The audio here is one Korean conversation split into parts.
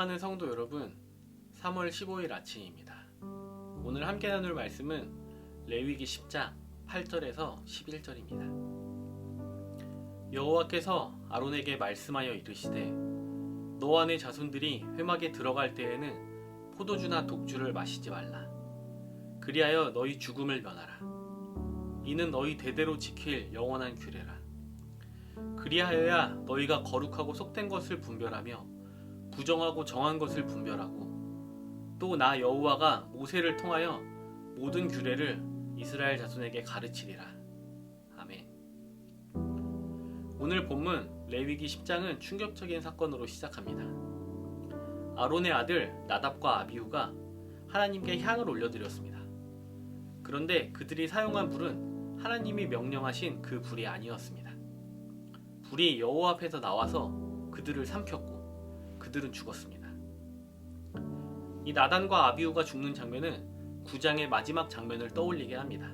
사랑하는 성도 여러분, 3월 15일 아침입니다. 오늘 함께 나눌 말씀은 레위기 10장 8절에서 11절입니다. 여호와께서 아론에게 말씀하여 이르시되 너와 네 자손들이 회막에 들어갈 때에는 포도주나 독주를 마시지 말라. 그리하여 너희 죽음을 면하라. 이는 너희 대대로 지킬 영원한 규례라. 그리하여야 너희가 거룩하고 속된 것을 분별하며 부정하고 정한 것을 분별하고 또 나 여호와가 모세를 통하여 모든 규례를 이스라엘 자손에게 가르치리라. 아멘. 오늘 본문 레위기 10장은 충격적인 사건으로 시작합니다. 아론의 아들 나답과 아비후가 하나님께 향을 올려드렸습니다. 그런데 그들이 사용한 불은 하나님이 명령하신 그 불이 아니었습니다. 불이 여호와 앞에서 나와서 그들을 삼켰고 그들은 죽었습니다. 이 나단과 아비후가 죽는 장면은 9장의 마지막 장면을 떠올리게 합니다.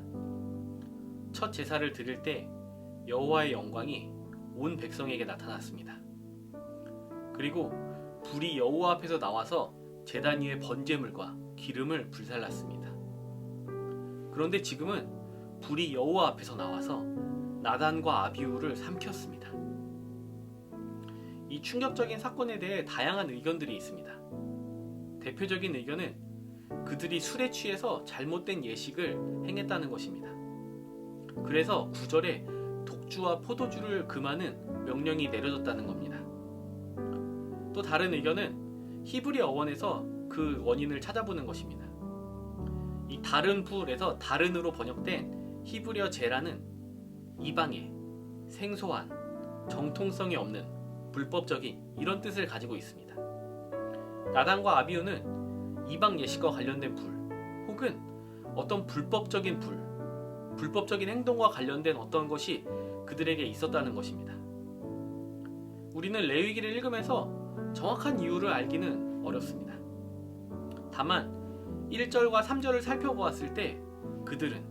첫 제사를 드릴 때 여호와의 영광이 온 백성에게 나타났습니다. 그리고 불이 여호와 앞에서 나와서 제단 위에 번제물과 기름을 불살랐습니다. 그런데 지금은 불이 여호와 앞에서 나와서 나단과 아비후를 삼켰습니다. 이 충격적인 사건에 대해 다양한 의견들이 있습니다. 대표적인 의견은 그들이 술에 취해서 잘못된 예식을 행했다는 것입니다. 그래서 9절에 독주와 포도주를 금하는 명령이 내려졌다는 겁니다. 또 다른 의견은 히브리 어원에서 그 원인을 찾아보는 것입니다. 이 다른 불에서 다른으로 번역된 히브리어 제라는 이방의, 생소한, 정통성이 없는 불법적인 이런 뜻을 가지고 있습니다. 나단과 아비후는 이방 예식과 관련된 불 혹은 어떤 불법적인 불법적인 행동과 관련된 어떤 것이 그들에게 있었다는 것입니다. 우리는 레위기를 읽으면서 정확한 이유를 알기는 어렵습니다. 다만 1절과 3절을 살펴보았을 때 그들은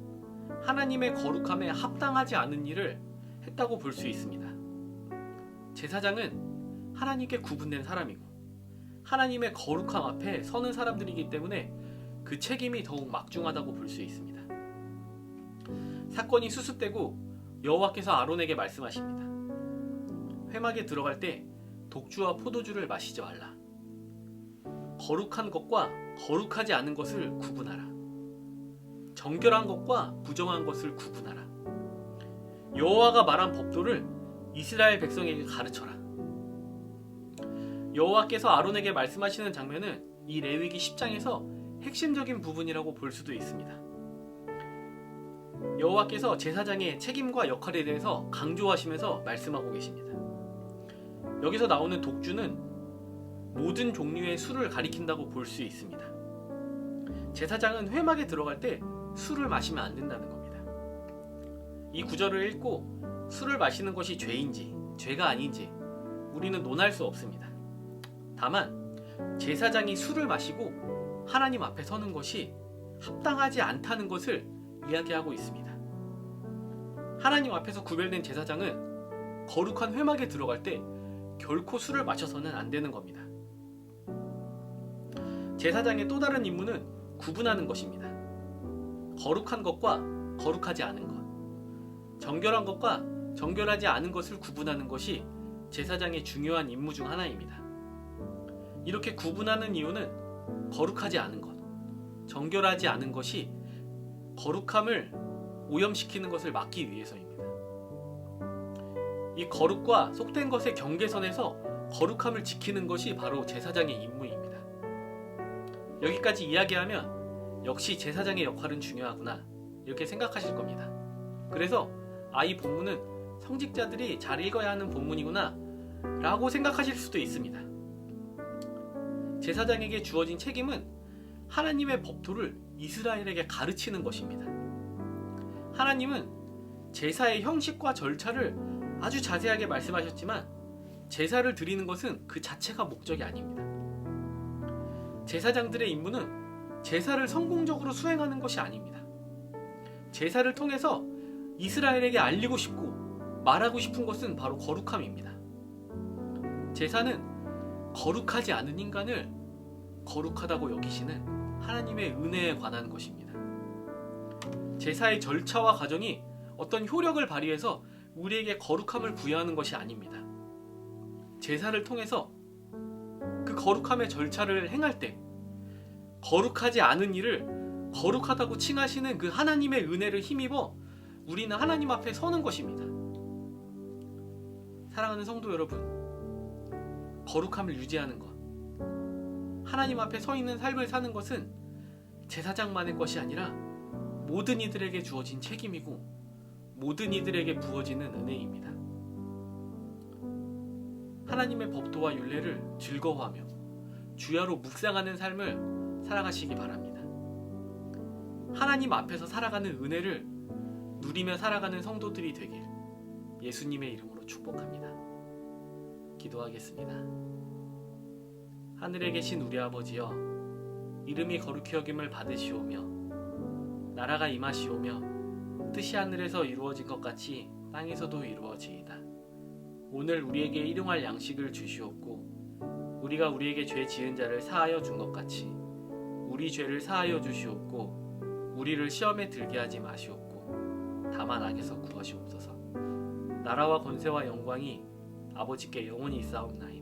하나님의 거룩함에 합당하지 않은 일을 했다고 볼 수 있습니다. 제사장은 하나님께 구분된 사람이고 하나님의 거룩함 앞에 서는 사람들이기 때문에 그 책임이 더욱 막중하다고 볼 수 있습니다. 사건이 수습되고 여호와께서 아론에게 말씀하십니다. 회막에 들어갈 때 독주와 포도주를 마시지 말라. 거룩한 것과 거룩하지 않은 것을 구분하라. 정결한 것과 부정한 것을 구분하라. 여호와가 말한 법도를 이스라엘 백성에게 가르쳐라. 여호와께서 아론에게 말씀하시는 장면은 이 레위기 10장에서 핵심적인 부분이라고 볼 수도 있습니다. 여호와께서 제사장의 책임과 역할에 대해서 강조하시면서 말씀하고 계십니다. 여기서 나오는 독주는 모든 종류의 술을 가리킨다고 볼 수 있습니다. 제사장은 회막에 들어갈 때 술을 마시면 안 된다는 겁니다. 이 구절을 읽고 술을 마시는 것이 죄인지 죄가 아닌지 우리는 논할 수 없습니다. 다만 제사장이 술을 마시고 하나님 앞에 서는 것이 합당하지 않다는 것을 이야기하고 있습니다. 하나님 앞에서 구별된 제사장은 거룩한 회막에 들어갈 때 결코 술을 마셔서는 안 되는 겁니다. 제사장의 또 다른 임무는 구분하는 것입니다. 거룩한 것과 거룩하지 않은 것, 정결한 것과 정결하지 않은 것을 구분하는 것이 제사장의 중요한 임무 중 하나입니다. 이렇게 구분하는 이유는 거룩하지 않은 것, 정결하지 않은 것이 거룩함을 오염시키는 것을 막기 위해서입니다. 이 거룩과 속된 것의 경계선에서 거룩함을 지키는 것이 바로 제사장의 임무입니다. 여기까지 이야기하면 역시 제사장의 역할은 중요하구나 이렇게 생각하실 겁니다. 그래서 이 본문은 성직자들이 잘 읽어야 하는 본문이구나 라고 생각하실 수도 있습니다. 제사장에게 주어진 책임은 하나님의 법도를 이스라엘에게 가르치는 것입니다. 하나님은 제사의 형식과 절차를 아주 자세하게 말씀하셨지만 제사를 드리는 것은 그 자체가 목적이 아닙니다. 제사장들의 임무는 제사를 성공적으로 수행하는 것이 아닙니다. 제사를 통해서 이스라엘에게 알리고 싶고 말하고 싶은 것은 바로 거룩함입니다. 제사는 거룩하지 않은 인간을 거룩하다고 여기시는 하나님의 은혜에 관한 것입니다. 제사의 절차와 과정이 어떤 효력을 발휘해서 우리에게 거룩함을 부여하는 것이 아닙니다. 제사를 통해서 그 거룩함의 절차를 행할 때 거룩하지 않은 일을 거룩하다고 칭하시는 그 하나님의 은혜를 힘입어 우리는 하나님 앞에 서는 것입니다. 사랑하는 성도 여러분, 거룩함을 유지하는 것, 하나님 앞에 서 있는 삶을 사는 것은 제사장만의 것이 아니라 모든 이들에게 주어진 책임이고 모든 이들에게 부어지는 은혜입니다. 하나님의 법도와 율례를 즐거워하며 주야로 묵상하는 삶을 살아가시기 바랍니다. 하나님 앞에서 살아가는 은혜를 누리며 살아가는 성도들이 되길 예수님의 이름으로 축복합니다. 기도하겠습니다. 하늘에 계신 우리 아버지여, 이름이 거룩히 여김을 받으시오며 나라가 임하시오며 뜻이 하늘에서 이루어진 것 같이 땅에서도 이루어지이다. 오늘 우리에게 일용할 양식을 주시옵고 우리가 우리에게 죄 지은 자를 사하여 준 것 같이 우리 죄를 사하여 주시옵고 우리를 시험에 들게 하지 마시옵고 다만 악에서 구하시옵소서. 나라와 권세와 영광이 아버지께 영원히 있사옵나이다.